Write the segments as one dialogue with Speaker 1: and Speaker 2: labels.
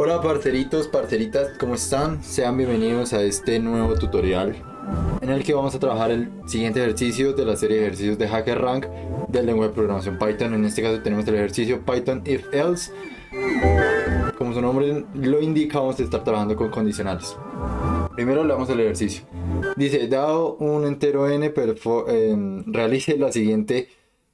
Speaker 1: Hola parceritos, parceritas, ¿cómo están? Sean bienvenidos a este nuevo tutorial en el que vamos a trabajar el siguiente ejercicio de la serie de ejercicios de HackerRank del lenguaje de programación Python. En este caso tenemos el ejercicio Python if else. Como su nombre lo indica, vamos a estar trabajando con condicionales. Primero le damos el ejercicio. Dice, dado un entero n, realice la siguiente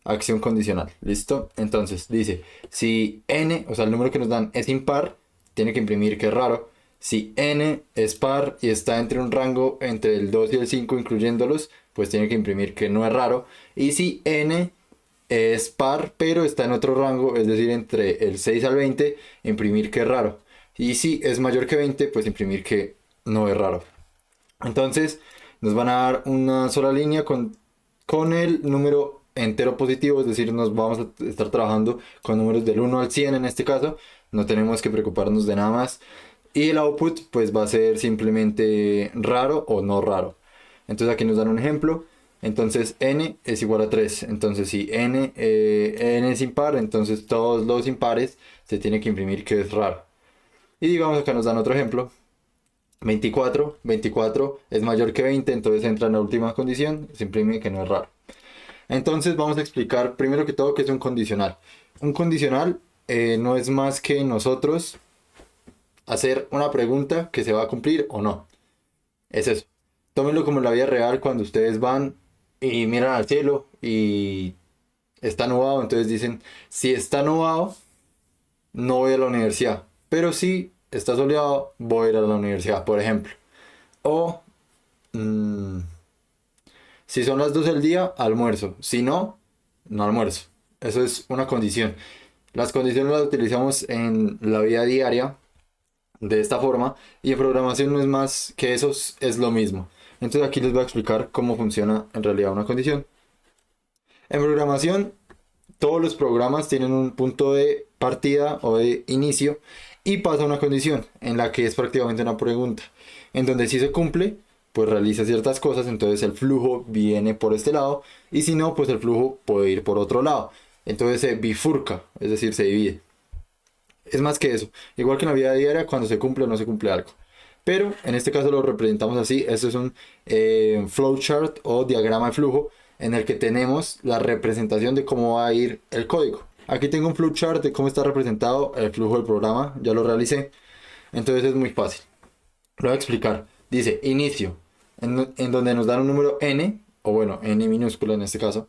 Speaker 1: acción condicional. ¿Listo? Entonces dice, si n, o sea el número que nos dan es impar, tiene que imprimir que es raro. Si n es par y está entre un rango entre el 2 y el 5 incluyéndolos, pues tiene que imprimir que no es raro. Y si n es par pero está en otro rango, es decir entre el 6 al 20, imprimir que es raro. Y si es mayor que 20, pues imprimir que no es raro. Entonces nos van a dar una sola línea con el número entero positivo, es decir, nos vamos a estar trabajando con números del 1 al 100 en este caso, no tenemos que preocuparnos de nada más. Y el output pues va a ser simplemente raro o no raro. Entonces aquí nos dan un ejemplo. Entonces n es igual a 3. Entonces si n es impar, entonces todos los impares se tiene que imprimir que es raro. Y digamos acá nos dan otro ejemplo. 24 es mayor que 20, entonces entra en la última condición, se imprime que no es raro. Entonces vamos a explicar primero que todo qué es un condicional. Un condicional no es más que nosotros hacer una pregunta que se va a cumplir o no. Es eso. Tómenlo como en la vida real cuando ustedes van y miran al cielo y está nublado, entonces dicen, si está nublado, no voy a la universidad. Pero si está soleado, voy a ir a la universidad, por ejemplo. O si son las 12 del día, almuerzo. Si no, no almuerzo. Eso es una condición. Las condiciones las utilizamos en la vida diaria de esta forma, y en programación no es más que eso, es lo mismo. Entonces aquí les voy a explicar cómo funciona en realidad una condición. En programación todos los programas tienen un punto de partida o de inicio y pasa una condición en la que es prácticamente una pregunta, en donde si se cumple pues realiza ciertas cosas, entonces el flujo viene por este lado, y si no pues el flujo puede ir por otro lado, entonces se bifurca, es decir, se divide. Es más que eso, igual que en la vida diaria cuando se cumple o no se cumple algo. Pero en este caso lo representamos así. Esto es un flowchart o diagrama de flujo en el que tenemos la representación de cómo va a ir el código. Aquí tengo un flowchart de cómo está representado el flujo del programa, ya lo realicé. Entonces es muy fácil. Lo voy a explicar. Dice inicio, en donde nos dan un número n, o bueno, n minúscula en este caso.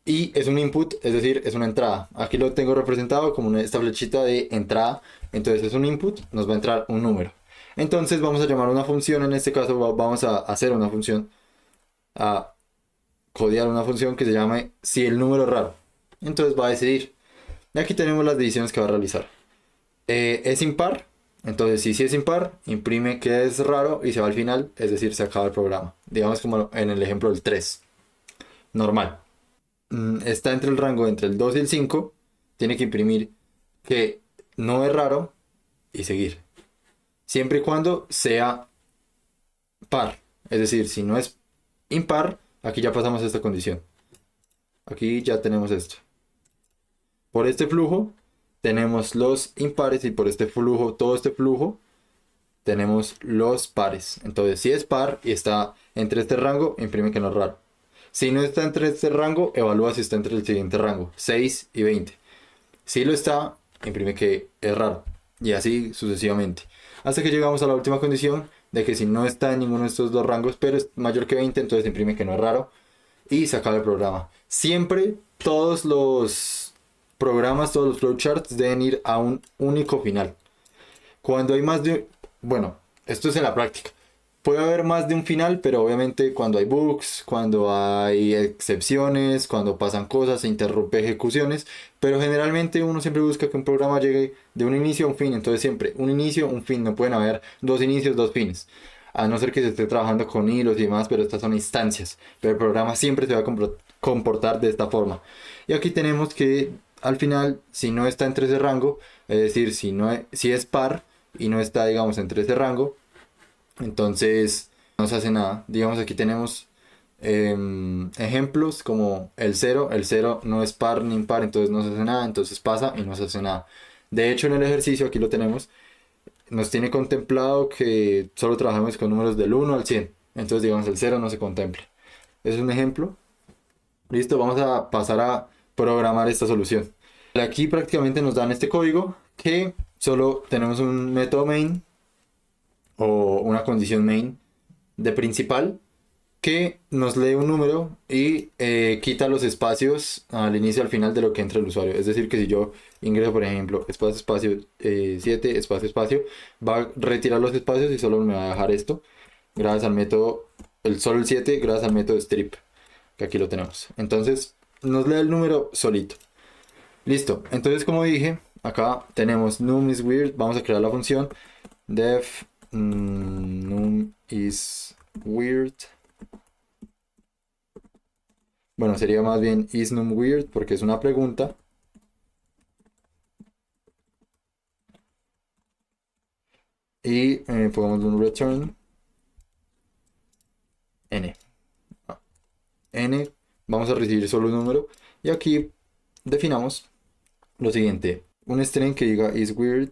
Speaker 1: Y es un input, es decir, es una entrada. Aquí lo tengo representado como esta flechita de entrada. Entonces es un input, nos va a entrar un número. Entonces vamos a llamar una función, en este caso vamos a hacer una función, a codear una función que se llame si el número es raro. Entonces va a decidir. Y aquí tenemos las decisiones que va a realizar. Es impar, entonces si es impar, imprime que es raro y se va al final, es decir, se acaba el programa. Digamos como en el ejemplo del 3. Normal. Está entre el rango entre el 2 y el 5, tiene que imprimir que no es raro y seguir. Siempre y cuando sea par. Es decir, si no es impar, aquí ya pasamos a esta condición. Aquí ya tenemos esto. Por este flujo tenemos los impares y por este flujo, todo este flujo, tenemos los pares. Entonces, si es par y está entre este rango, imprime que no es raro. Si no está entre este rango, evalúa si está entre el siguiente rango, 6 y 20. Si lo está, imprime que es raro. Y así sucesivamente. Hasta que llegamos a la última condición de que si no está en ninguno de estos dos rangos, pero es mayor que 20, entonces imprime que no es raro. Y se acaba el programa. Siempre todos los programas, todos los flowcharts deben ir a un único final. Cuando hay más de... Bueno, esto es en la práctica. Puede haber más de un final, pero obviamente cuando hay bugs, cuando hay excepciones, cuando pasan cosas, se interrumpe ejecuciones, pero generalmente uno siempre busca que un programa llegue de un inicio a un fin, entonces siempre un inicio, un fin, no pueden haber dos inicios, dos fines, a no ser que se esté trabajando con hilos y demás, pero estas son instancias, pero el programa siempre se va a comportar de esta forma. Y aquí tenemos que al final, si no está entre ese rango, es decir, si es par y no está, digamos, entre ese rango, entonces no se hace nada. Digamos aquí tenemos ejemplos como el 0 no es par ni impar, entonces no se hace nada, entonces pasa y no se hace nada. De hecho, en el ejercicio, aquí lo tenemos, nos tiene contemplado que solo trabajamos con números del 1 al 100. Entonces, digamos, el 0 no se contempla. Es un ejemplo. Listo, vamos a pasar a programar esta solución. Aquí prácticamente nos dan este código que solo tenemos un método main o una condición main de principal que nos lee un número y quita los espacios al inicio y al final de lo que entra el usuario. Es decir, que si yo ingreso, por ejemplo, espacio, espacio, 7, espacio, espacio, va a retirar los espacios y solo me va a dejar esto gracias al método, solo el 7 gracias al método strip, que aquí lo tenemos. Entonces, nos lee el número solito. Listo. Entonces, como dije, acá tenemos num is weird. Vamos a crear la función def num is weird. Bueno, sería más bien is num weird porque es una pregunta. Y pongamos un return n. N, vamos a recibir solo un número. Y aquí definamos lo siguiente: un string que diga is weird.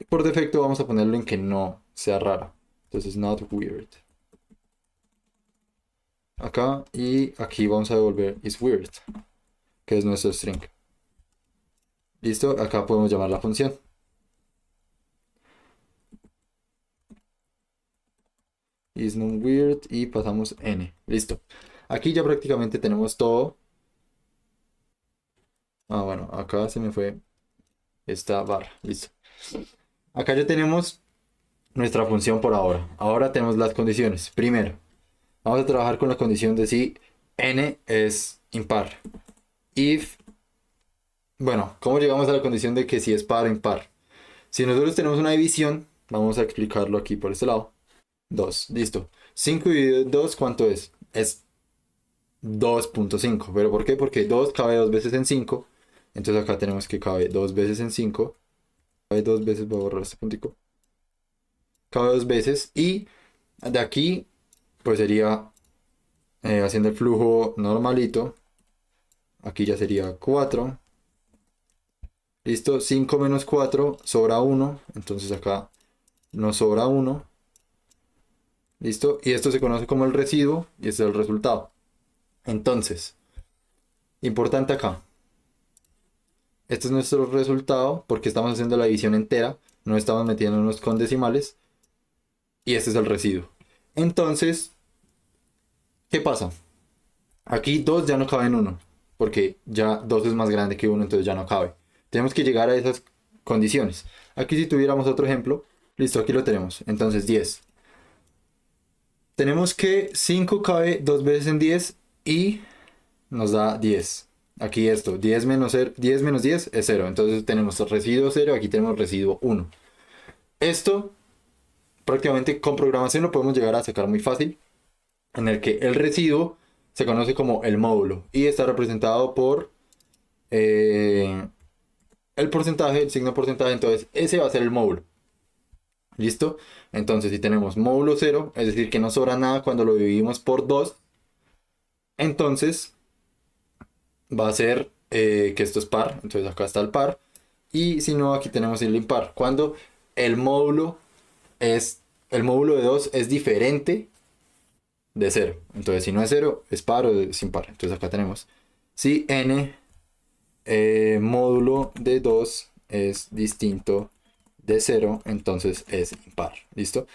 Speaker 1: Por defecto vamos a ponerlo en que no sea rara. Entonces not weird. Acá y aquí vamos a devolver is weird, que es nuestro string. Listo, acá podemos llamar la función. Is num weird y pasamos n. Listo. Aquí ya prácticamente tenemos todo. Ah, bueno, acá se me fue esta barra. Listo. Acá ya tenemos nuestra función por ahora. Ahora tenemos las condiciones. Primero, vamos a trabajar con la condición de si n es impar. If, bueno, ¿cómo llegamos a la condición de que si es par o impar? Si nosotros tenemos una división, vamos a explicarlo aquí por este lado. 2, listo. 5 dividido 2, ¿cuánto es? Es 2.5. ¿Pero por qué? Porque 2 cabe 2 veces en 5. Entonces acá tenemos que cabe 2 veces en 5. Cabe 2 veces, voy a borrar este puntico. Cabe 2 veces. Y de aquí, pues sería haciendo el flujo normalito. Aquí ya sería 4. Listo. 5 menos 4 sobra 1. Entonces acá nos sobra 1. Listo. Y esto se conoce como el residuo. Y este es el resultado. Entonces, importante acá. Este es nuestro resultado porque estamos haciendo la división entera. No estamos metiéndonos con decimales. Y este es el residuo. Entonces, ¿qué pasa? Aquí 2 ya no cabe en 1. Porque ya 2 es más grande que 1, entonces ya no cabe. Tenemos que llegar a esas condiciones. Aquí si tuviéramos otro ejemplo. Listo, aquí lo tenemos. Entonces 10. Tenemos que 5 cabe 2 veces en 10 y nos da 10. Aquí esto, 10 menos 10 es 0. Entonces tenemos residuo 0, aquí tenemos residuo 1. Esto prácticamente con programación lo podemos llegar a sacar muy fácil, en el que el residuo se conoce como el módulo y está representado por el porcentaje, el signo porcentaje. Entonces ese va a ser el módulo. ¿Listo? Entonces si tenemos módulo 0, es decir que no sobra nada cuando lo dividimos por 2, entonces va a ser que esto es par. Entonces acá está el par. Y si no, aquí tenemos el impar. Cuando el módulo de 2 es diferente de 0. Entonces si no es 0, es par o es impar. Entonces acá tenemos si n módulo de 2 es distinto de 0, entonces es impar. ¿Listo?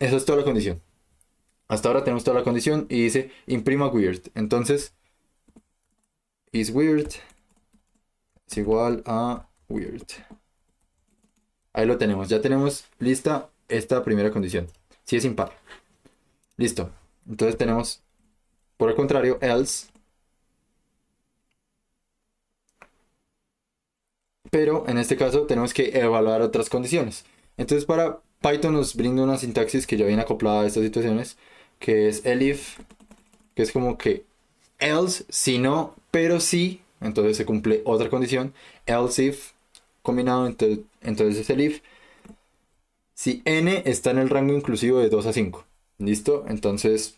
Speaker 1: Esa es toda la condición. Hasta ahora tenemos toda la condición y dice imprima weird. Entonces is weird es igual a weird. Ahí lo tenemos. Ya tenemos lista esta primera condición. Si es impar. Listo. Entonces tenemos, por el contrario, else. Pero en este caso tenemos que evaluar otras condiciones. Entonces para Python nos brinda una sintaxis que ya viene acoplada a estas situaciones, que es elif, que es como que else, si no, pero sí, entonces se cumple otra condición. Else if, combinado, entonces es elif. Si n está en el rango inclusivo de 2 a 5. ¿Listo? Entonces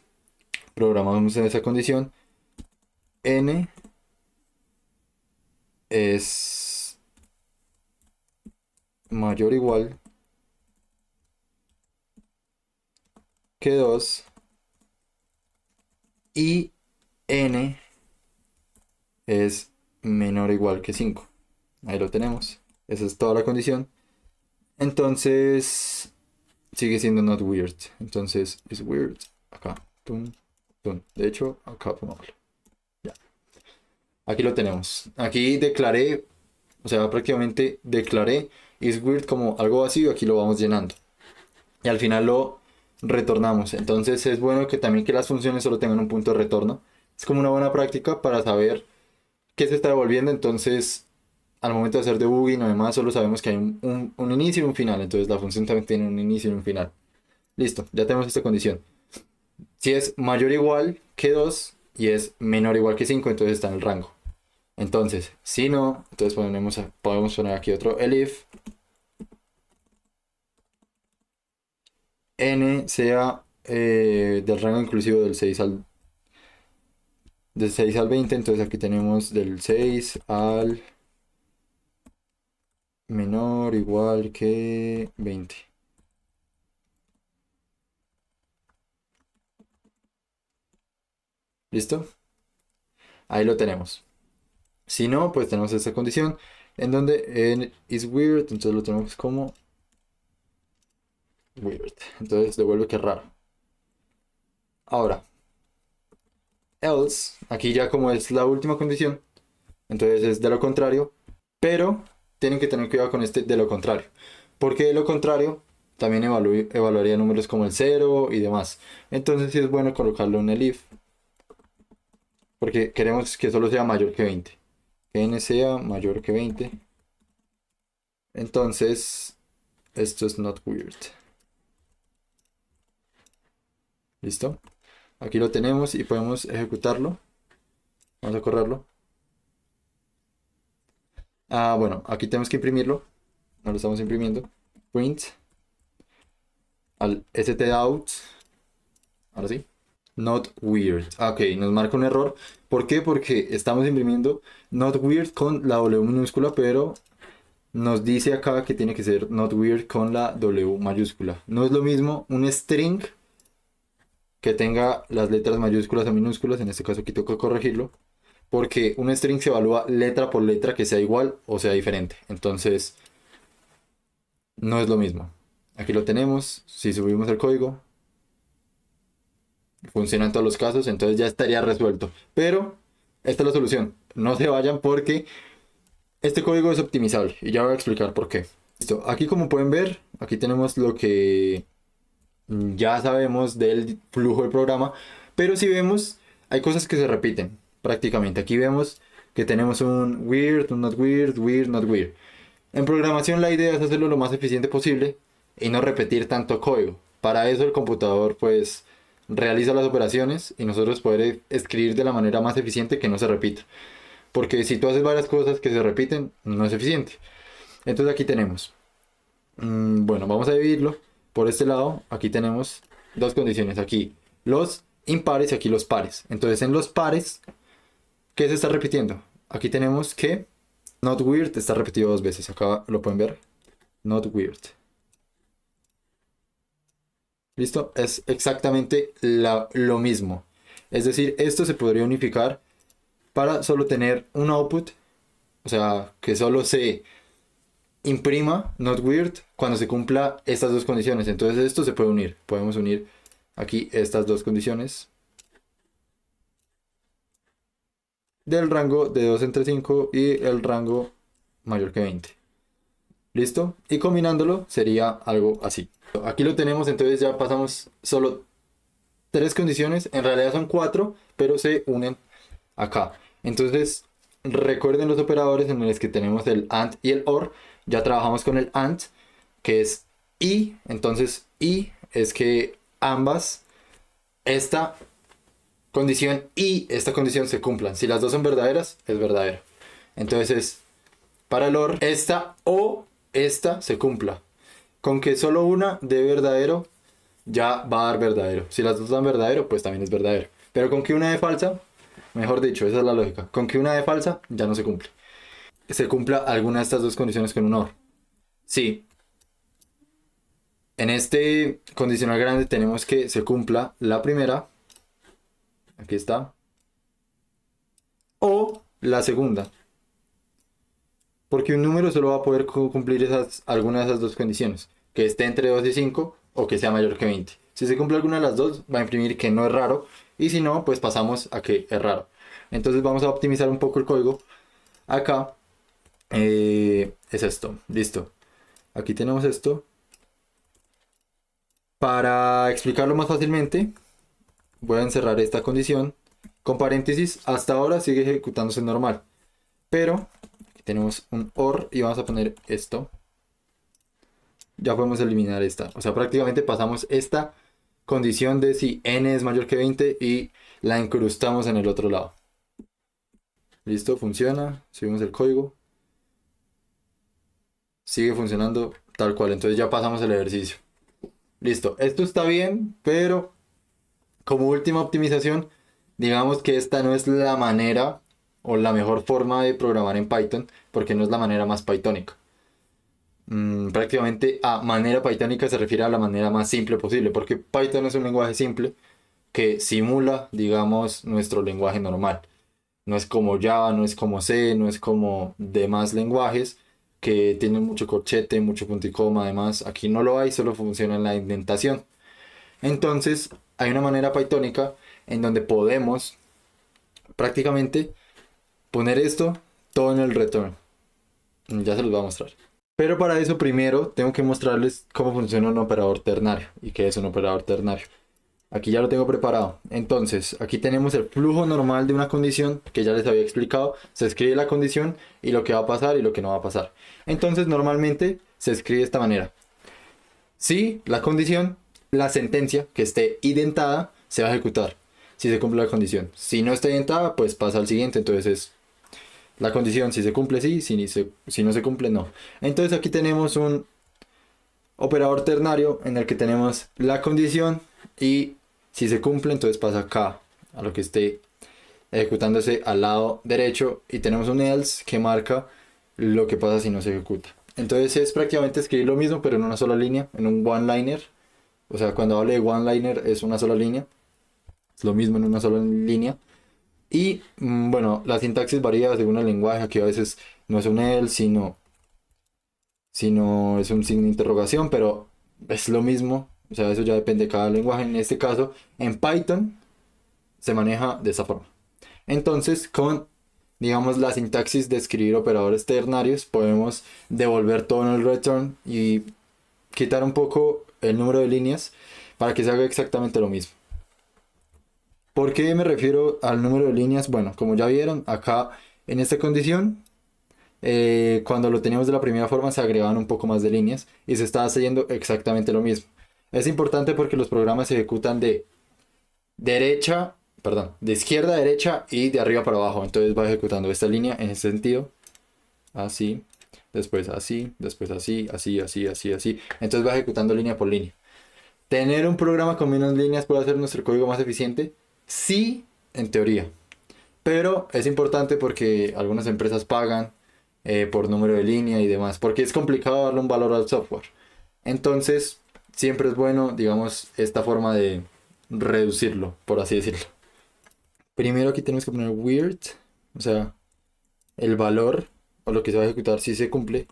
Speaker 1: programamos en esa condición n es mayor o igual que 2 y n es menor o igual que 5. Ahí lo tenemos. Esa es toda la condición. Entonces sigue siendo not weird. Entonces es weird. Acá. Tum, tum. De hecho, acá pongámoslo. Ya. Aquí lo tenemos. Aquí declaré, o sea, prácticamente declaré is weird como algo vacío. Aquí lo vamos llenando. Y al final lo retornamos. Entonces es bueno que también que las funciones solo tengan un punto de retorno. Es como una buena práctica para saber qué se está devolviendo. Entonces al momento de hacer debugging o demás solo sabemos que hay un inicio y un final. Entonces la función también tiene un inicio y un final. Listo, ya tenemos esta condición. Si es mayor o igual que 2 y es menor o igual que 5, entonces está en el rango. Entonces, si no, entonces podemos poner aquí otro elif n sea del rango inclusivo del 6 al 20. Entonces aquí tenemos del 6 al menor o igual que 20. ¿Listo? Ahí lo tenemos. Si no, pues tenemos esta condición en donde n is weird, entonces lo tenemos como weird. Entonces devuelve que raro. Ahora, else, aquí ya como es la última condición, entonces es de lo contrario, pero tienen que tener cuidado con este de lo contrario, porque de lo contrario también evaluaría números como el 0 y demás. Entonces sí es bueno colocarlo en el if, porque queremos que solo sea mayor que 20. Que n sea mayor que 20. Entonces, esto es not weird. ¿Listo? Aquí lo tenemos y podemos ejecutarlo. Vamos a correrlo. Ah, bueno, aquí tenemos que imprimirlo. No lo estamos imprimiendo. Print al stdout. Ahora sí. Not weird. Ah, ok, nos marca un error. ¿Por qué? Porque estamos imprimiendo not weird con la W minúscula, pero nos dice acá que tiene que ser not weird con la W mayúscula. No es lo mismo un string que tenga las letras mayúsculas o minúsculas. En este caso aquí tengo que corregirlo. Porque un string se evalúa letra por letra que sea igual o sea diferente. Entonces, no es lo mismo. Aquí lo tenemos. Si subimos el código, funciona en todos los casos, entonces ya estaría resuelto. Pero esta es la solución. No se vayan porque este código es optimizable y ya voy a explicar por qué. Listo. Aquí como pueden ver, aquí tenemos lo que ya sabemos del flujo del programa, pero si vemos, hay cosas que se repiten prácticamente. Aquí vemos que tenemos un weird, un not weird, weird, not weird. En programación la idea es hacerlo lo más eficiente posible y no repetir tanto código. Para eso el computador pues realiza las operaciones y nosotros poder escribir de la manera más eficiente que no se repita. Porque si tú haces varias cosas que se repiten, no es eficiente. Entonces aquí tenemos, bueno, vamos a dividirlo. Por este lado, aquí tenemos dos condiciones. Aquí los impares y aquí los pares. Entonces en los pares, ¿qué se está repitiendo? Aquí tenemos que not weird está repetido dos veces. Acá lo pueden ver. Not weird. ¿Listo? Es exactamente lo mismo. Es decir, esto se podría unificar para solo tener un output. O sea, que solo se imprima not weird cuando se cumpla estas dos condiciones. Entonces esto se puede unir. Podemos unir aquí estas dos condiciones del rango de 2 entre 5 y el rango mayor que 20. ¿Listo? Y combinándolo sería algo así. Aquí lo tenemos, entonces ya pasamos solo tres condiciones. En realidad son cuatro, pero se unen acá. Entonces recuerden los operadores en los que tenemos el AND y el OR. Ya trabajamos con el AND, que es y. Entonces y es que ambas, esta condición y esta condición se cumplan. Si las dos son verdaderas, es verdadero. Entonces, para el OR, esta o esta se cumpla. Con que solo una dé verdadero, ya va a dar verdadero. Si las dos dan verdadero, pues también es verdadero. Pero con que una dé falsa, mejor dicho, esa es la lógica. Con que una dé falsa, ya no se cumple. se cumpla alguna de estas dos condiciones con un OR. Sí, en este condicional grande tenemos que se cumpla la primera, aquí está, o la segunda. Porque un número solo va a poder cumplir alguna de esas dos condiciones, que esté entre 2 y 5 o que sea mayor que 20. Si se cumple alguna de las dos, va a imprimir que no es raro, y si no, pues pasamos a que es raro. Entonces vamos a optimizar un poco el código. Acá es esto, listo. Aquí tenemos esto. Para explicarlo más fácilmente, voy a encerrar esta condición con paréntesis. Hasta ahora sigue ejecutándose normal, pero aquí tenemos un OR y vamos a poner esto. Ya podemos eliminar esta. O sea, prácticamente pasamos esta condición de si n es mayor que 20 y la incrustamos en el otro lado. Listo, funciona. Subimos el código. Sigue funcionando tal cual. Entonces ya pasamos el ejercicio. Listo, esto está bien, pero como última optimización, digamos que esta no es la manera o la mejor forma de programar en Python, porque no es la manera más pythónica. Prácticamente a manera pythónica se refiere a la manera más simple posible, porque Python es un lenguaje simple que simula, digamos, nuestro lenguaje normal. No es como Java, no es como C, no es como demás lenguajes que tienen mucho corchete, mucho punto y coma. Además, aquí no lo hay, solo funciona en la indentación. Entonces, hay una manera pythónica en donde podemos prácticamente poner esto todo en el return. Ya se los voy a mostrar. Pero para eso primero tengo que mostrarles cómo funciona un operador ternario y qué es un operador ternario. Aquí ya lo tengo preparado. Entonces, aquí tenemos el flujo normal de una condición que ya les había explicado. Se escribe la condición y lo que va a pasar y lo que no va a pasar. Entonces, normalmente se escribe de esta manera. Si la condición, la sentencia que esté identada, se va a ejecutar. Si se cumple la condición. Si no está identada, pues pasa al siguiente. Entonces es la condición, si se cumple, sí, si no se cumple, no. Entonces aquí tenemos un operador ternario en el que tenemos la condición y si se cumple, entonces pasa acá a lo que esté ejecutándose al lado derecho y tenemos un else que marca lo que pasa si no se ejecuta. Entonces es prácticamente escribir lo mismo pero en una sola línea, en un one-liner. O sea, cuando hablo de one-liner es una sola línea. Es lo mismo en una sola línea. Y bueno, la sintaxis varía según el lenguaje. Aquí a veces no es un else, sino es un signo de interrogación, pero es lo mismo. O sea, eso ya depende de cada lenguaje. En este caso, en Python se maneja de esa forma. Entonces, con, digamos, la sintaxis de escribir operadores ternarios, podemos devolver todo en el return y quitar un poco el número de líneas para que se haga exactamente lo mismo. ¿Por qué me refiero al número de líneas? Bueno, como ya vieron, acá en esta condición, cuando lo teníamos de la primera forma se agregaban un poco más de líneas y se está haciendo exactamente lo mismo. Es importante porque los programas se ejecutan de derecha, perdón, de izquierda a derecha y de arriba para abajo. Entonces va ejecutando esta línea en ese sentido, así, después así, después así, así, así, así, así. Entonces va ejecutando línea por línea. ¿Tener un programa con menos líneas puede hacer nuestro código más eficiente? Sí, en teoría. Pero es importante porque algunas empresas pagan por número de línea y demás, porque es complicado darle un valor al software. Entonces, siempre es bueno, digamos, esta forma de reducirlo, por así decirlo. Primero aquí tenemos que poner weird, o sea, el valor o lo que se va a ejecutar si se cumple.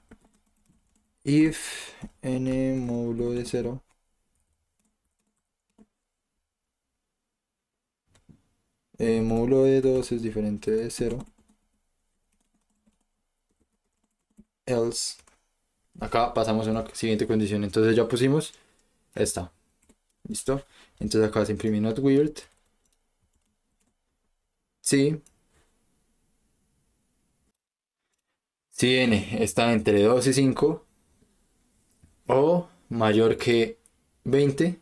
Speaker 1: If n módulo de 0. Módulo de 2 es diferente de 0. Else. Acá pasamos a una siguiente condición. Entonces ya pusimos esta. ¿Listo? Entonces acá se imprime not weird. Sí. Si n está entre 2 y 5 o mayor que 20,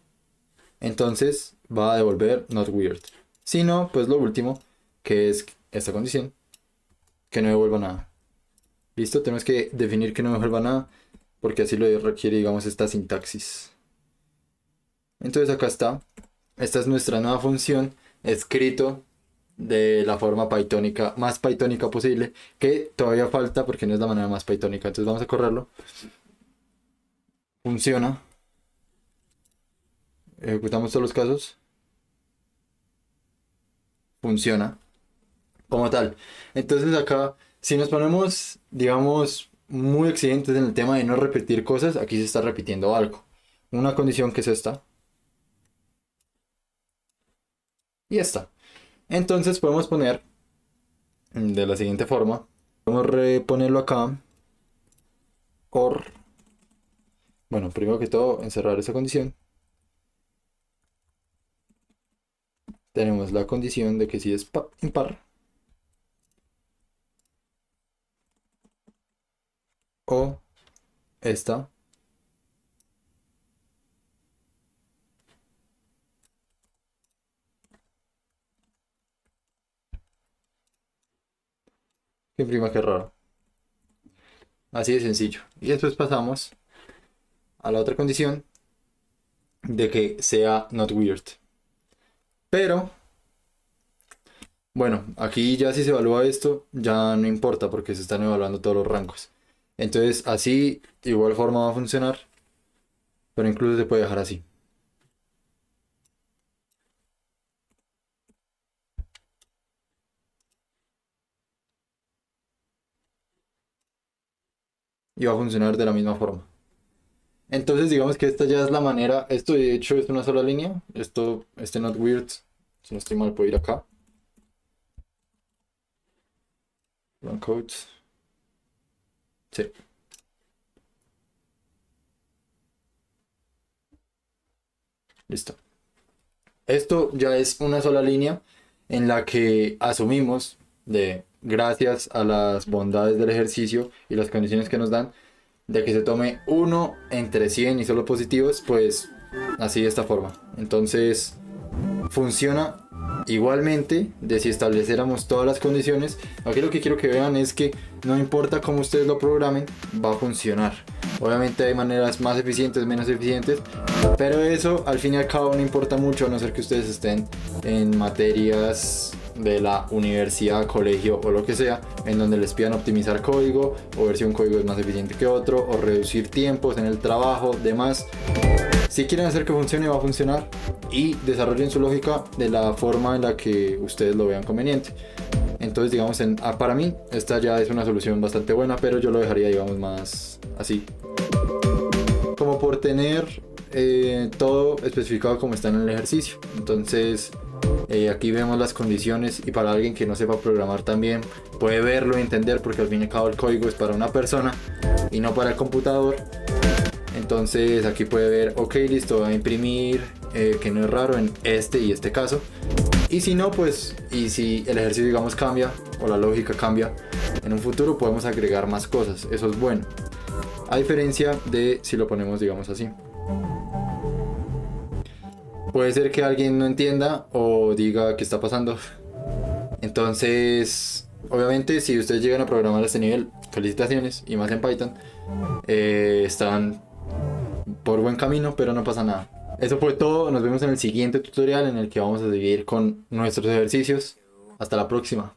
Speaker 1: entonces va a devolver not weird. Si no, pues lo último, que es esta condición, que no devuelva nada. ¿Listo? Tenemos que definir que no devuelva nada, porque así lo requiere, digamos, esta sintaxis. Entonces acá está. Esta es nuestra nueva función, escrito de la forma pythónica, más pythónica posible, que todavía falta porque no es la manera más pythónica. Entonces vamos a correrlo. Funciona. Ejecutamos todos los casos. Funciona como tal. Entonces acá, si nos ponemos, digamos, muy exigentes en el tema de no repetir cosas, aquí se está repitiendo algo. Una condición que es esta. Y esta. Entonces podemos poner de la siguiente forma. Podemos reponerlo acá. Or. Bueno, primero que todo, encerrar esa condición. Tenemos la condición de que si es impar. O esta. Que imprima que raro. Así de sencillo. Y después pasamos a la otra condición de que sea not weird. Pero, bueno, aquí ya si se evalúa esto, ya no importa porque se están evaluando todos los rangos. Entonces, así, igual forma va a funcionar, pero incluso se puede dejar así. Y va a funcionar de la misma forma. Entonces, digamos que esta ya es la manera. Esto de hecho es una sola línea. Este not weird, si no estoy mal, puedo ir acá. Run codes. Sí. Listo. Esto ya es una sola línea en la que asumimos de gracias a las bondades del ejercicio y las condiciones que nos dan, de que se tome uno entre 100 y solo positivos, pues así de esta forma. Entonces funciona igualmente de si estableciéramos todas las condiciones. Aquí lo que quiero que vean es que no importa cómo ustedes lo programen, va a funcionar. Obviamente hay maneras más eficientes, menos eficientes, pero eso al fin y al cabo no importa mucho, a no ser que ustedes estén en materias de la universidad, colegio o lo que sea, en donde les pidan optimizar código o ver si un código es más eficiente que otro o reducir tiempos en el trabajo, demás. Si quieren hacer que funcione, va a funcionar, y desarrollen su lógica de la forma en la que ustedes lo vean conveniente. Entonces, digamos, para mí esta ya es una solución bastante buena, pero yo lo dejaría, digamos, más así. Como por tener todo especificado como está en el ejercicio. Entonces, aquí vemos las condiciones, y para alguien que no sepa programar también puede verlo y entender, porque al fin y al cabo el código es para una persona y no para el computador. Entonces aquí puede ver, ok, listo, voy a imprimir, que no es raro en este y este caso. Y si no, pues, y si el ejercicio, digamos, cambia o la lógica cambia, en un futuro podemos agregar más cosas. Eso es bueno. A diferencia de si lo ponemos, digamos, así. Puede ser que alguien no entienda o diga qué está pasando. Entonces, obviamente, si ustedes llegan a programar a este nivel, felicitaciones, y más en Python, están por buen camino, pero no pasa nada. Eso fue todo, nos vemos en el siguiente tutorial en el que vamos a seguir con nuestros ejercicios. Hasta la próxima.